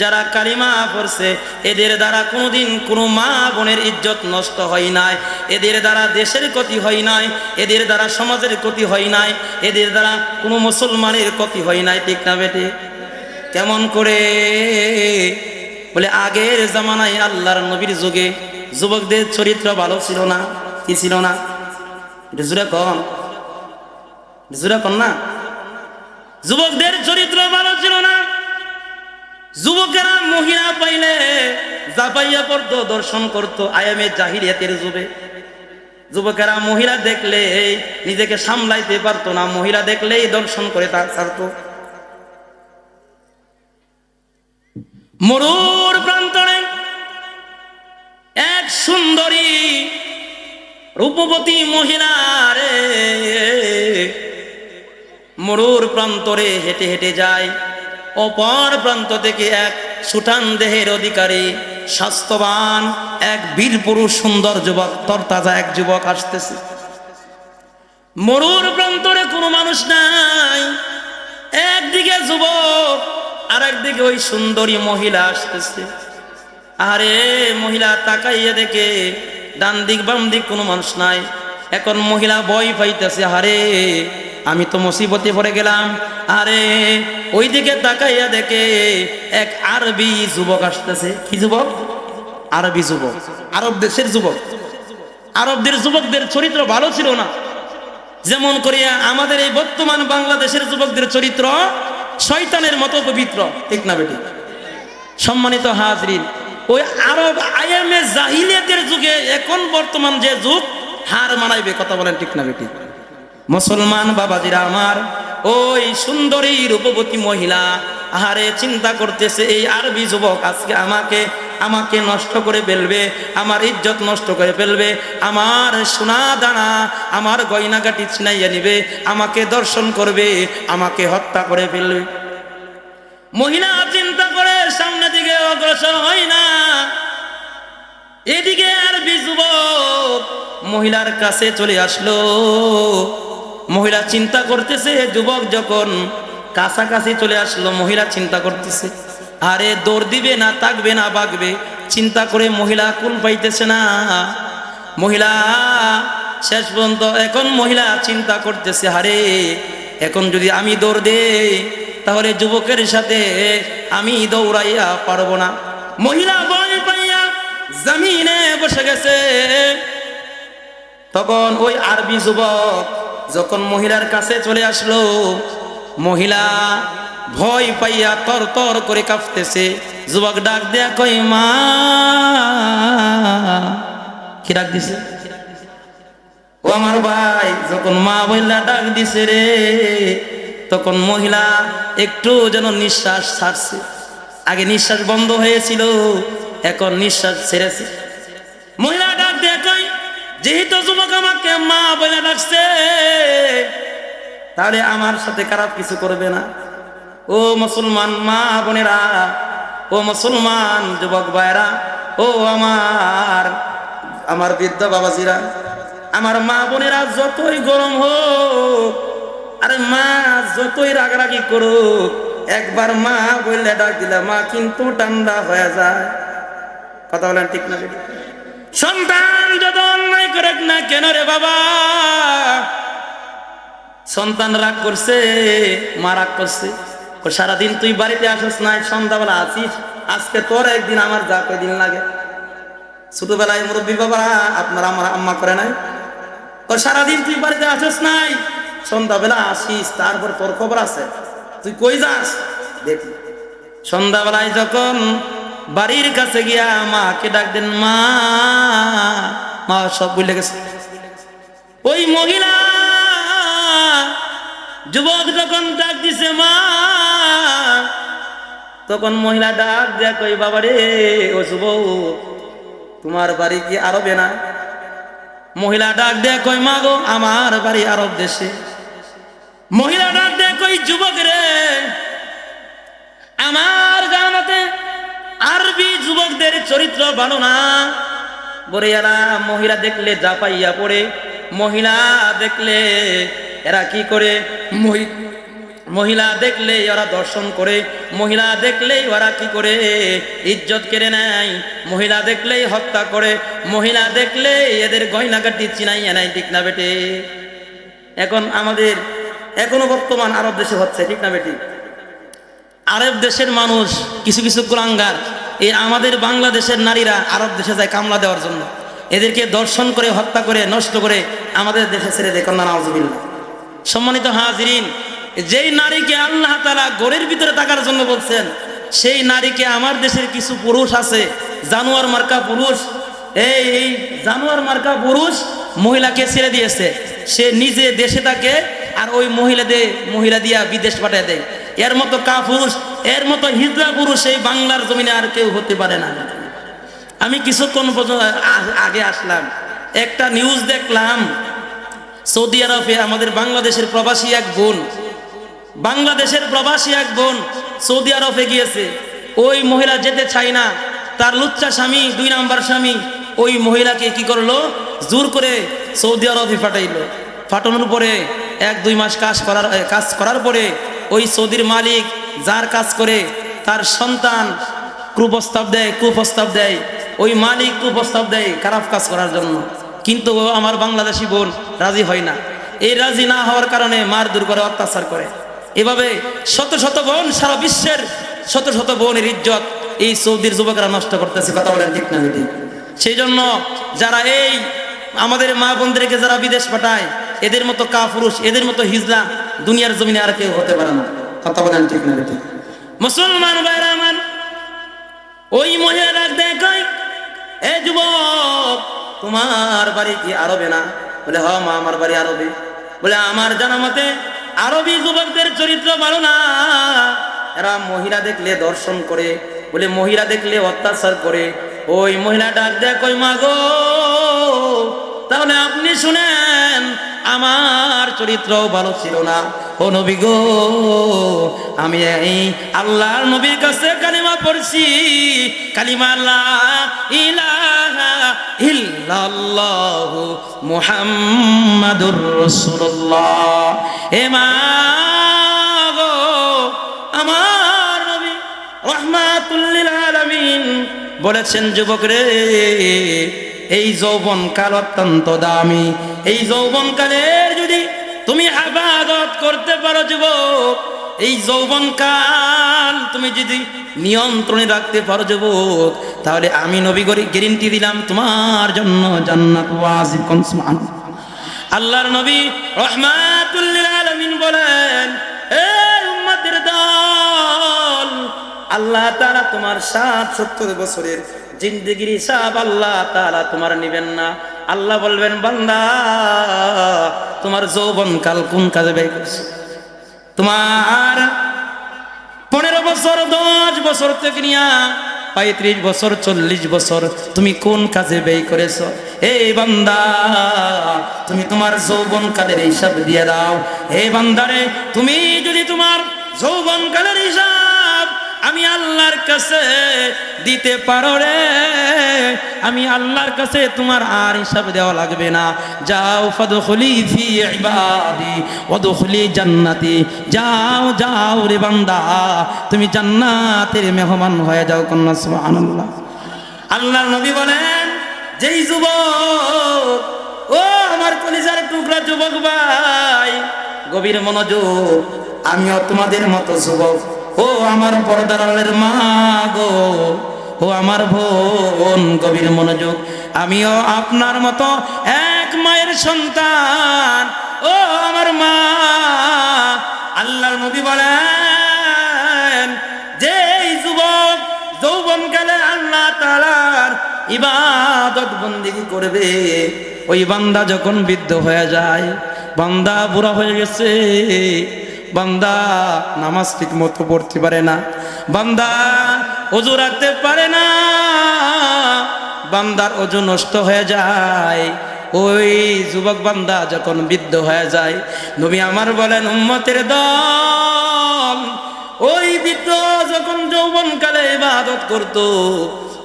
যারা কালিমা পড়ছে এদের দ্বারা কোনোদিন কোনো মা বোনের ইজ্জত নষ্ট হয় নাই এদের দ্বারা দেশের ক্ষতি হয় নাই এদের দ্বারা সমাজের ক্ষতি হয় নাই এদের দ্বারা কোনো মুসলমানের ক্ষতি হয় নাই ঠিক না বেটে কেমন করে বলে আগের জামানায় আল্লাহর নবীর যুগে যুবকদের চরিত্র ভালো ছিল না কি ছিল না জুরা কন না যুবকদের চরিত্র ভালো ছিল না যুবকেরা মহিলা পাইলে জাপাইয়া পড়তো দর্শন করতো আয়ামে জাহিলিয়াতের যুগে যুবকেরা মহিলা দেখলে নিজেকে সামলাইতে পারতো না মহিলা দেখলেই দর্শন করে তা ছাড়তো মরুর প্রান্তরে এক সুন্দরী রূপবতী মহিলা রে মরুর প্রান্তরে হেঁটে হেঁটে যায় অপর প্রান্ত থেকে এক সুঠান দেহের অধিকারী স্বাস্থ্যবান এক বীর পুরুষ সুন্দর যুবক তরতাজা এক যুবক আসতেছে মরুর প্রান্তরে কোনো মানুষ নাই একদিকে যুবক আর একদিকে ওই সুন্দরী মহিলা আসতেছে আরে মহিলা তাকাইয়া দেখে ডান দিক বাম দিক কোনো মানুষ নাই এখন মহিলা ভয় পাইতেছে আরে আমি তো মুসিবতে পড়ে গেলাম আরে ওই দিকে তাকাইয়া দেখে এক আরবি যুবক আসতেছে কি যুবক আরবি যুবক আরব দেশের যুবক আরবদের যুবকদের চরিত্র ভালো ছিল না যেমন করিয়া আমাদের এই বর্তমান বাংলাদেশের যুবকদের চরিত্র শয়তানের মতো পবিত্র ঠিক না বেটি সম্মানিত হাজরিন ওই আরব আয়ামে জাহিলিয়াতের যুগে এখন বর্তমান যে যুগ হার মানাইবে কথা বলেন ঠিক না বেটি মুসলমান বাবাজিরা আমার ওই সুন্দরী রূপবতী মহিলা আহারে চিন্তা করতেছে এই আরবি যুবক আজকে আমাকে নষ্ট করে ফেলবে আমার ইজ্জত নষ্ট করে ফেলবে আমার সোনা দানা আমার গয়নাগাটি ছিনাইয়া নিবে আমাকে দর্শন করবে আমাকে হত্যা করে ফেলবে মহিলা চিন্তা করে সামনে দিকে অগ্রসর হয় না এদিকে আরবি যুবক মহিলার কাছে চলে আসলো মহিলা চিন্তা করতেছে যুবক যখন কাছাকাছি চলে আসলো মহিলা চিন্তা করতেছে আরে দৌড় দিবে না তাকবে না বাগবে চিন্তা করে মহিলা কুল পাইতেছে না মহিলা শেষ পর্যন্ত এখন মহিলা চিন্তা করতেছে আরে এখন যদি আমি দৌড় দেই তাহলে যুবকের সাথে আমি দৌড়াইয়া পারবো না। মহিলা ভয় পাইয়া জমিনে বসে গেছে। তখন ওই আরবি যুবক যখন মহিলার কাছে চলে আসলো, মহিলা ভয় পাইয়া তর তর করে কাঁপতেছে। যুবক ডাক দেয়া কই মা, কি ডাক দিছে? ও আমার ভাই, যখন মা বললা ডাক দিছে রে, তখন মহিলা একটু যেন নিঃশ্বাস ছাড়ছে। আগে নিঃশ্বাস বন্ধ হয়েছিল, এখন নিঃশ্বাস ছেড়েছে। মহিলা ডাক দেয়া কই, যেহেতু যুবক আমাকে মা বলে ডাকছে, তাহলে আমার সাথে খারাপ কিছু করবে না। ও মুসলমান মা বোনেরা, ও মুসলমান যুবক ভাইরা, ও আমার বৃদ্ধ বাবাজিরা, আমার মা বোনেরা, যতই গরম হোক, আরে মা যতই রাগারাগি করুক, একবার মা বললে ডাক দিলে মা কিন্তু ঠান্ডা হয়ে যায়। কথা বলেন ঠিক না? সন্তান যত অন্যায় করে না কেন রে বাবা, সন্তান রাগ করছে, মা রাগ করছে, সারাদিন তুই বাড়িতে আসিস নাই, সন্ধ্যাবেলা আসিস, আজকে তোর একদিন আমার যা কয়দিন লাগে। ছোটবেলায় মুরব্বী বাবারা আপনার আমার আম্মা করে নাই, সারাদিন তুই বাড়িতে আসিস নাই, সন্ধ্যাবেলা আসিস, তারপর তোর খবর আছে, তুই কই যাস দেখি। সন্ধ্যাবেলায় যখন বাড়ির কাছে গিয়া মাকে ডাক দেন, মা, মা সব ভুলে গেছে। ওই মহিলা যুবক যখন ডাক দিছে মা, তখন মহিলা ডাক দেয়া কই বাবা রে, ও যুবক তোমার বাড়ি কি আরবে না? মহিলা ডাক দেয়া কই মা গো, আমার বাড়ি আরব দেশে। মহিলা ডাক দেয়া কই যুবক রে, আমার জানাতে আরবি যুবকদের চরিত্র ভালো না। বরিয়ালা মহিলা দেখলে জাপাইয়া পড়ে, মহিলা দেখলে এরা কি করে, মহিলা দেখলে ওরা দর্শন করে, মহিলা দেখলেই ওরা কি করে, ইজ্জত কেড়ে নেয়, মহিলা দেখলেই হত্যা করে, মহিলা দেখলেই এদের গয়নাগাটি চিনাইয়া নেয়। ঠিক না বেটে? এখন আমাদের এখনো বর্তমান আরব দেশে হচ্ছে, ঠিক না বেটি? আরব দেশের মানুষ কিছু কিছু কুলাঙ্গার, এই আমাদের বাংলাদেশের নারীরা আরব দেশে যায় কামলা দেওয়ার জন্য, এদেরকে দর্শন করে, হত্যা করে, নষ্ট করে আমাদের দেশে ছেড়ে দেয়। কন্যা নাউজুবিল্লাহ। সম্মানিত হাজিরিন, যেই নারীকে আল্লাহ তাআলা ঘরের ভিতরে থাকার জন্য বলছেন, সেই নারীকে আমার দেশের কিছু পুরুষ আছে, জানোয়ার মার্কা পুরুষ, এই জানোয়ার মার্কা পুরুষ মহিলাকে ছেড়ে দিয়েছে। সে নিজে দেশে থাকে আর ওই মহিলা দিয়া বিদেশ পাঠিয়ে দেয়। এর মতো কাপুরুষ, এর মতো হিজড়া পুরুষ এই বাংলার জমিনে আর কেউ হতে পারে না। আমি কিছুক্ষণ আগে আসলাম, একটা নিউজ দেখলাম, সৌদি আরবে আমাদের বাংলাদেশের প্রবাসী এক বোন সৌদি আরবে গিয়েছে। ওই মহিলা যেতে চায় না, তার লুচ্চা স্বামী, 2 নাম্বার স্বামী ওই মহিলাকে কি করলো, জোর করে সৌদি আরবে পাঠাইলো। পাঠানোর পরে 1-2 মাস কাজ করার পরে ওই সৌদির মালিক যার কাজ করে তার সন্তান কুপ্রস্তাব দেয়, ওই মালিক কুপ্রস্তাব দেয় খারাপ কাজ করার জন্য, কিন্তু আমার বাংলাদেশি বোন রাজি হয় না। এই রাজি না হওয়ার কারণে মারধর করে, অত্যাচার করে। এভাবে শত শত বোন, সারা বিশ্বের শত শত বোনের ইজ্জত এই সৌদির যুবকরা নষ্ট করতেছে। কথা বলেন ঠিক না ঠিক? সেই জন্য যারা এই আমাদের মা বোনদেরকে যারা বিদেশ পাঠায়, এদের মতো কাপুরুষ, এদের মতো হিজলা দুনিয়ার জমিনে আর কেউ হতে পারে না। কথা বলেন ঠিক না ঠিক? মুসলমান ভাইরা আমার, ওই মহিলা দেখাই, এ যুবক তোমার বাড়ি কি আরবে না? বলে হ মা, আমার বাড়ি আরবে। বলে আমার জানা মতে আরবি যুবকদের চরিত্র ভালো না, এরা মহিলা দেখলে দর্শন করে, বলে মহিলা দেখলে অত্যাচার করে। ওই মহিলা ডাক দেয় কই মা গো, তাহলে আপনি শুনেন, আমার চরিত্র ভালো ছিল না। ও নবী গো, আমি এই আল্লাহর নবীর কাছে কালিমা পড়ছি, কালিমা লা ইলাহা ইল্লাল্লাহু মুহাম্মাদুর রাসূলুল্লাহ। হে মা গো, আমার নবী রাহমাতুল লিল আলামিন বলেছেন, যুবক রে, এই যৌবন কাল অত্যন্ত দামি, এই যৌবন কালের যদি তুমি ইবাদত ইবাদত করতে পারো যুবক, এই যৌবনকাল তুমি যদি নিয়ন্ত্রণে রাখতে পারো যুবক, তাহলে আমি নবী গ্যারান্টি দিলাম তোমার জন্য জান্নাত ওয়াজিব। কোন সুবহানাল্লাহ। আল্লাহর নবী রাহমাতুল লিল আলামিন বলেন, এ উম্মতের দল, আল্লাহ তাআলা তোমার 60-70 বছরের জিন্দেগির হিসাব আল্লাহ তাআলা তোমার নেবেন না। আল্লাহ বলবেন, বান্দা তোমার যৌবনকাল কোন কাজে ব্যয় করছো? তোমার 15 বছর 10 বছর থেকে নিয়া 35 বছর 40 বছর তুমি কোন কাজে ব্যয় করেছো? এই বান্দা তুমি তোমার যৌবনকালের হিসাব দিয়ে দাও। এই বান্দারে, তুমি যদি তোমার যৌবনকালের হিসাব আমি আল্লাহর কাছে দিতে পারো রে, আমি আল্লাহর কাছে তোমার আর হিসাব দেওয়া লাগবে না। যাও, ফাদখুলি ফি ইবাদি ওয়াদখুলি জান্নাতি, যাও যাও রে বান্দা, তুমি জান্নাতের মেহমান হয়ে যাও। কন্যা সুবহানাল্লাহ। আল্লাহর নবী বলেন, যেই যুবক, ও আমার কলিজার টুকরা যুবক ভাই, গভীর মনোযোগ, আমিও তোমাদের মতো যুবক। ও আমার পর্দার আড়ালের মা গো, ও আমার বোন, গভীর মনোযোগ, আমিও আপনার মতো এক মায়ের সন্তান। ও আমার মা, আল্লাহর নবী বলেন, যে যুবক যৌবনকালে আল্লাহ তাআলার ইবাদত বন্দেগী করবে, ওই বান্দা যখন বৃদ্ধ হয়ে যায়, বান্দা বুড়া হয়ে গেছে, বান্দা নামাজ ঠিক মতো পড়তে পারে না, বান্দা ওযু রাখতে পারে না, বান্দার ওযু নষ্ট হয়ে যায়, ওই যুবক বান্দা যখন বৃদ্ধ হয়ে যায়, নবী আমার বলেন, উম্মতের দল, ওই বৃদ্ধ যখন যৌবনকালে ইবাদত করত,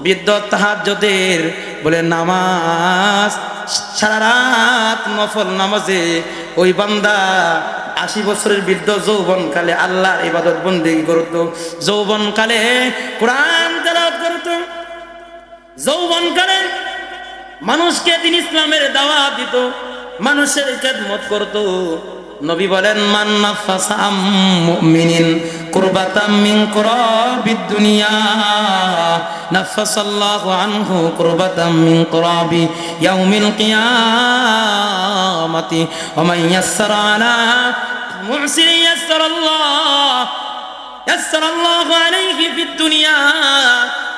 বৃদ্ধ তাহাজ্জুদের বলে নামাজ, সারা রাত নফল নামাজে ওই বান্দা 80 বছরের বৃদ্ধ যৌবনকালে আল্লাহর ইবাদত বন্দেগী করত, যৌবনকালে কোরআন তেলাওয়াত করত, যৌবনকালে মানুষকে দিন ইসলামের দাওয়াত দিত, মানুষের খেদমত করত। নবী বলেন, মান নাফাসা আম মুমিনিন কুরবাতাম মিন কুরাবিদ দুনিয়া নাফাসাল্লাহু আনহু কুরবাতাম মিন কুরাবি ইয়াউমিল কিয়ামাতি ওয়া মান ইয়াসসারা আলা মুহসিন ইয়াসসারাল্লাহু আলাইহি ফিদ দুনিয়া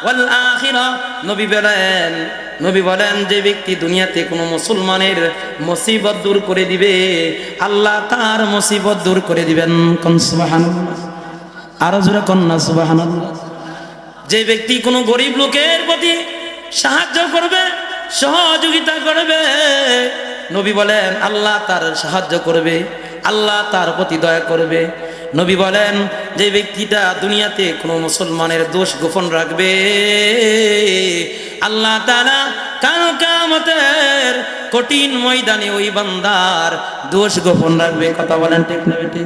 ওয়াল আখিরা। নবী বলেন, যে ব্যক্তি দুনিয়াতে কোনো মুসলমানের মুসিবত দূর করে দিবে, আল্লাহ তার মুসিবত দূর করে দিবেন। কোন সুবহানাল্লাহ। আরো জোরে কন্যা সুবহানাল্লাহ। যে ব্যক্তি কোনো গরিব লোকের প্রতি সাহায্য করবে, সহযোগিতা করবে, নবী বলেন আল্লাহ তার সাহায্য করবে, আল্লাহ তার প্রতি দয়া করবে। নবী বলেন, যে ব্যক্তিটা দুনিয়াতে কোনো মুসলমানের দোষ গোপন রাখবে, আল্লাহ তাআলা কাল কিয়ামতের কঠিন ময়দানে ওই বান্দার দোষ গোপন রাখবে। কথা বলেন ঠিক না বেটি?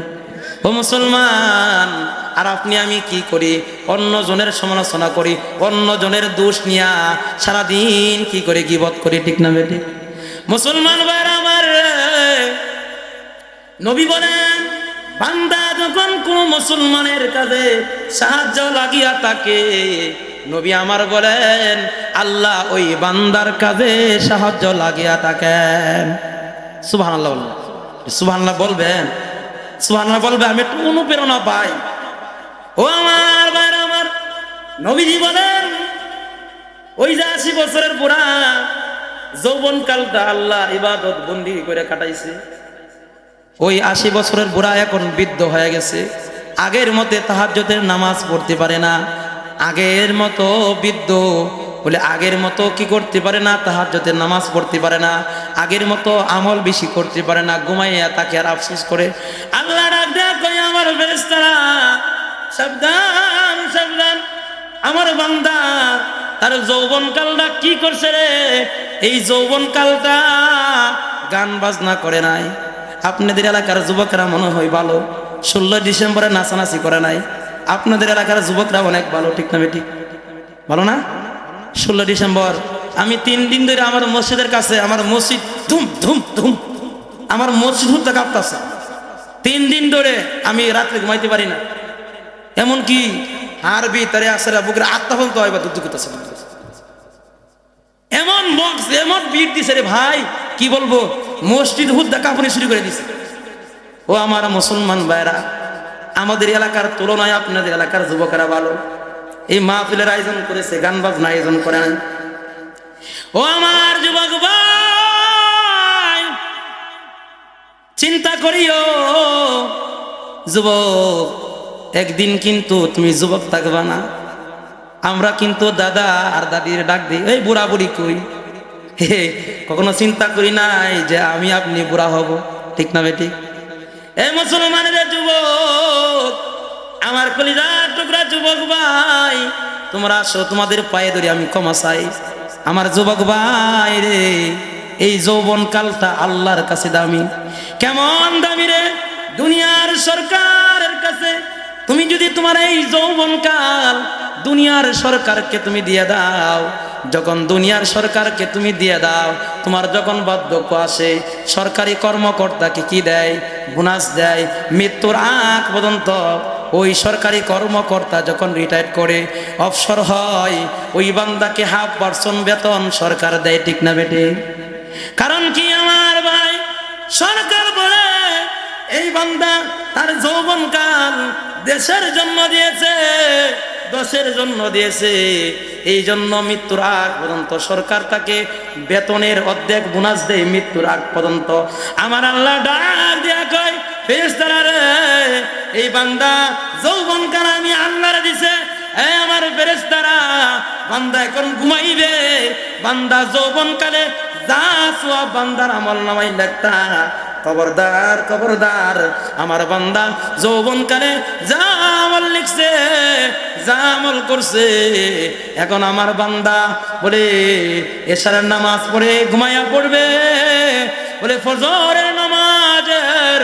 ও মুসলমান, আর আপনি আমি কি করি? অন্য জনের সমালোচনা করি, অন্য জনের দোষ নিয়া সারাদিন কি করে গীবত করি, ঠিক না বেটি? মুসলমান ভাইরা আমার, নবী বলেন, বান্দা যখন কোন মুসলমানের কাজে সাহায্য লাগিয়া থাকে, নবী আমার বলেন আল্লাহ ওই বান্দার কাজে সাহায্য লাগিয়া থাকেন। সুবহানাল্লাহ বলবেন, সুবহানাল্লাহ বলবেন, সুবহানাল্লাহ বলবে, আমি একটু অনুপ্রেরণা পাই। ও আমার ভাইরা আমার, নবীজি বলেন, ওই যে 80 বছরের বুড়া যৌবনকালটা আল্লাহ ইবাদত বন্দেগী করে কাটাইছে, ওই 80 বছরের বুড়া এখন বৃদ্ধ হয়ে গেছে, আগের মতে তাহাজ্জুদের নামাজ পড়তে পারে না, আগের মতো বৃদ্ধ বলে আগের মতো কি করতে পারে না, তাহাজ্জুদের নামাজ পড়তে পারে না, আগের মতো আমল বেশি করতে পারে না, ঘুমাইয়া তাকে আর আফসোস করে। আল্লাহ ডাক দেয়া কই, আমার ফেরেশতারা সাবধান সাবধান, আমার বান্দা তার যৌবনকালটা কি করছে রে? এই যৌবনকালটা গান বাজনা করে নাই। আপনাদের এলাকার যুবকরা মনে হয় ভালো, 16 ডিসেম্বরে নাচানাচি করে নাই। আপনাদের এলাকার যুবকরা অনেক ভালো, ঠিক না বেটি? ভালো না? 16 ডিসেম্বর আমি 3 দিন ধরে আমার মসজিদের কাছে, আমার মসজিদ ধুম ধুম ধুম, আমার মসজিদ হুদ্দা কাঁপতেছে। 3 দিন ধরে আমি রাত্রে ঘুমাইতে পারি না, এমনকি হারবি তারে আসরা বুকের আত্মা ফলতে হয় বা দুধ করতেছে, এমন বক্স এমন বিট দিছে রে ভাই, কি বলবো, মসজিদ হুদ্দা কাঁপুনি শুরু করে দিছে। ও আমার মুসলমান ভাইরা, আমাদের এলাকার তুলনায় আপনাদের এলাকার যুবকেরা ভালো, এই মাহফিলের আয়োজন করেছে, গান বাজনা আয়োজন করেন। ও আমার যুবক ভাই, চিন্তা করিও যুবক, একদিন কিন্তু তুমি যুবক থাকবা না। আমরা কিন্তু দাদা আর দাদির ডাক দিই, এই বুড়া বুড়ি কই, হে কখনো চিন্তা করি নাই যে আমি আপনি বুড়া হব, ঠিক না বেটি? এই মুসলমানের যুবক, আমার কলিজার টুকরা যুবক ভাই, তোমরা আসো, তোমাদের পায়ে ধরে আমি ক্ষমা চাই। আমার যুবক ভাই রে, এই যৌবন কালটা আল্লাহর কাছে দামি। কেমন দামি রে? দুনিয়ার সরকারের কাছে তুমি যদি তোমার এই যৌবন কাল দুনিয়ার সরকারকে তুমি দিয়ে দাও, যখন দুনিয়ার সরকারকে তুমি দিয়ে দাও, তোমার যখন বার্ধক্য আসে, সরকারি কর্মকর্তাকে কি দেয়? বোনাস দেয়। মৃত্যুর আগ পর্যন্ত ওই সরকারি কর্মকর্তা যখন রিটায়ার করে অবসর হয়, ওই বান্দাকে 1/2% বেতন সরকার দেয়, ঠিক না বেটে? কারণ কি আমার ভাই, সরকার বলে এই বান্দা তার যৌবনকাল দেশের জন্য দিয়েছে, দেশের জন্য দিয়েছে, এই জন্য মৃত্যুর আগ পর্যন্ত সরকার তাকে বেতনের অর্ধেক বোনাস দেয় মৃত্যুর আগ পর্যন্ত। আমার আল্লাহ ডাক দিয়া কয়, ফেরেশতারা রে, এই বান্দা যৌবনকাল আমি আল্লাহরে দিছে, এই আমার ফেরেশতারা, বান্দা এখন ঘুমাইবে, বান্দা যৌবনকালে যা সওয়াব বান্দার আমল নামাই লেখতা, খবরদার খবরদার, আমার বান্দা যৌবনকালে যা আমল লিখছে, যা আমল করছে, এখন আমার বান্দা বলে এশারের নামাজ পড়ে ঘুমাইয়া পড়বে, বলে ফজরের নামাজের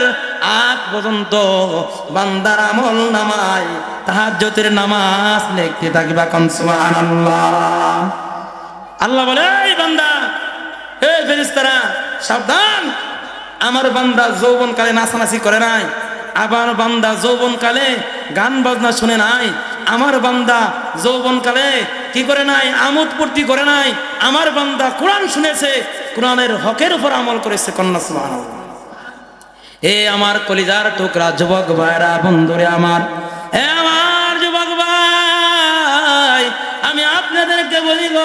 আগ পর্যন্ত বান্দার আমল নামাই তাহাজ্জুদের নামাজ লিখতে থাকবে। কোন সুবহানাল্লাহ। আল্লাহ বলে, এই বান্দা, এই ফেরেশতারা সাবধান, আমার বান্দা যৌবনকালে নাচানাচি করে নাই, আমার বান্দা যৌবনকালে গান বাজনা শুনে নাই, আমার বান্দা যৌবনকালে কি করে নাই? আমোদ ফুর্তি করে নাই, আমার বান্দা কোরআন শুনেছে, কোরআনের হকের উপর আমল করেছে। কন্যা সুবহানাল্লাহ। এ আমার কলিজার টুকরা যুবক ভাইরা, বন্ধুরে আমার, এ আমার যুবক ভাই, আমি আপনাদেরকে বলিব,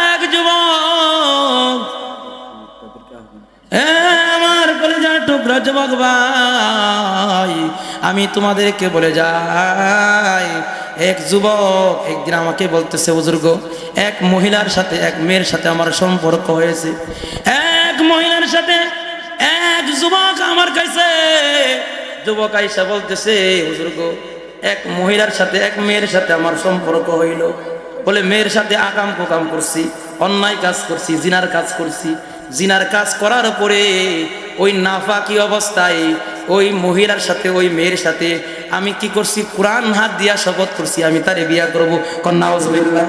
এক যুবক, আমার কলিজার টুকরা যুবক ভাই, আমি তোমাদেরকে বলে যাই, এক যুবক একদিন আমাকে বলতেছে, বুজুর্গ, এক মহিলার সাথে, এক মেয়ের সাথে আমার সম্পর্ক হয়েছে। এক মহিলার সাথে এক যুবক আমার কাছে, যুবক আইসা বলতেছে, বুজুর্গ, এক মহিলার সাথে এক মেয়ের সাথে আমার সম্পর্ক হইল। বলে, মেয়ের সাথে আকাম কুকাম করছি, অন্যায় কাজ করছি, জিনার কাজ করছি। জিনার কাজ করার পরে ওই নাফাকি অবস্থায় ওই মহিলার সাথে, ওই মেয়ের সাথে আমি কি করছি? কোরআন হাত দিয়া শপথ করছি আমি তারে বিয়া করবো। কন্যা নাউজুবিল্লাহ।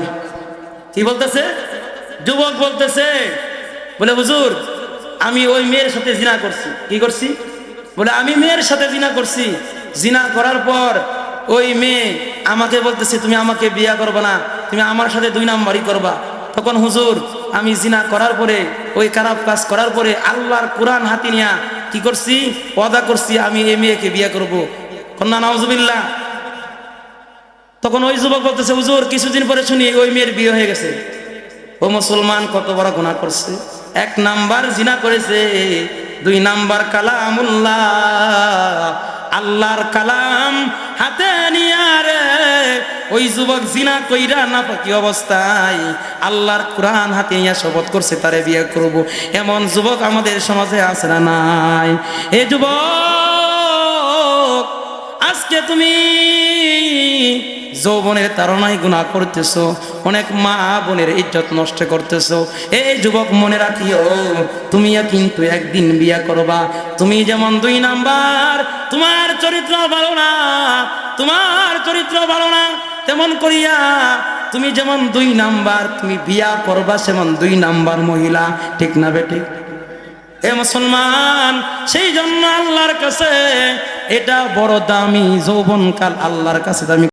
কি বলতেছে যুবক? বলতেছে, বলে হুজুর, আমি ওই মেয়ের সাথে জিনা করছি। কি করছি? বলে, আমি মেয়ের সাথে জিনা করছি। জিনা করার পর ওই মেয়ে আমাকে বলতেছে, তুমি আমাকে বিয়া করবা না, তুমি আমার সাথে 2 নাম্বারই করবা। তখন হুজুর, আমি জিনা করার পরে, ওই খারাপ কাজ করার পরে আল্লাহর কোরআন হাতে নিয়া কি করছি? ওয়াদা করছি আমি এই মেয়েকে বিয়ে করবো। কন্যা নাউজুবিল্লাহ। তখন ওই যুবক বলতেছে, হুজুর, কিছুদিন পরে শুনি ওই মেয়ের বিয়ে হয়ে গেছে। ও মুসলমান, কত বড় গুনাহ করছে! 1 নাম্বার জিনা করেছে, 2 নাম্বার কালামুল্লাহ, আল্লাহর কালাম হাতে নিয়া রে ওই যুবক জিনা কইরা নাপাকি অবস্থায় আল্লাহর কোরআন হাতে নিয়া শপথ করছে তারে বিয়ে করব। এমন যুবক আমাদের সমাজে আছে না নাই? এ যুবক, আজকে তুমি যৌবনের তাড়নায় গুনাহ করতেছো, অনেক মা বোনের ইজ্জত নষ্ট করতেছো। এই যুবক, মনে রাখিও, তুমি কিন্তু একদিন বিয়া করবা। তুমি যেমন 2 নাম্বার, তোমার চরিত্র ভালো না, তোমার চরিত্র ভালো না, তেমন করিয়া তুমি যেমন 2 নাম্বার, তুমি বিয়া করবা সেমন 2 নাম্বার মহিলা, ঠিক না বেটি? হে মুসলমান, সেই জন্য আল্লাহর কাছে এটা বড় দামি, যৌবনকাল আল্লাহর কাছে দামি।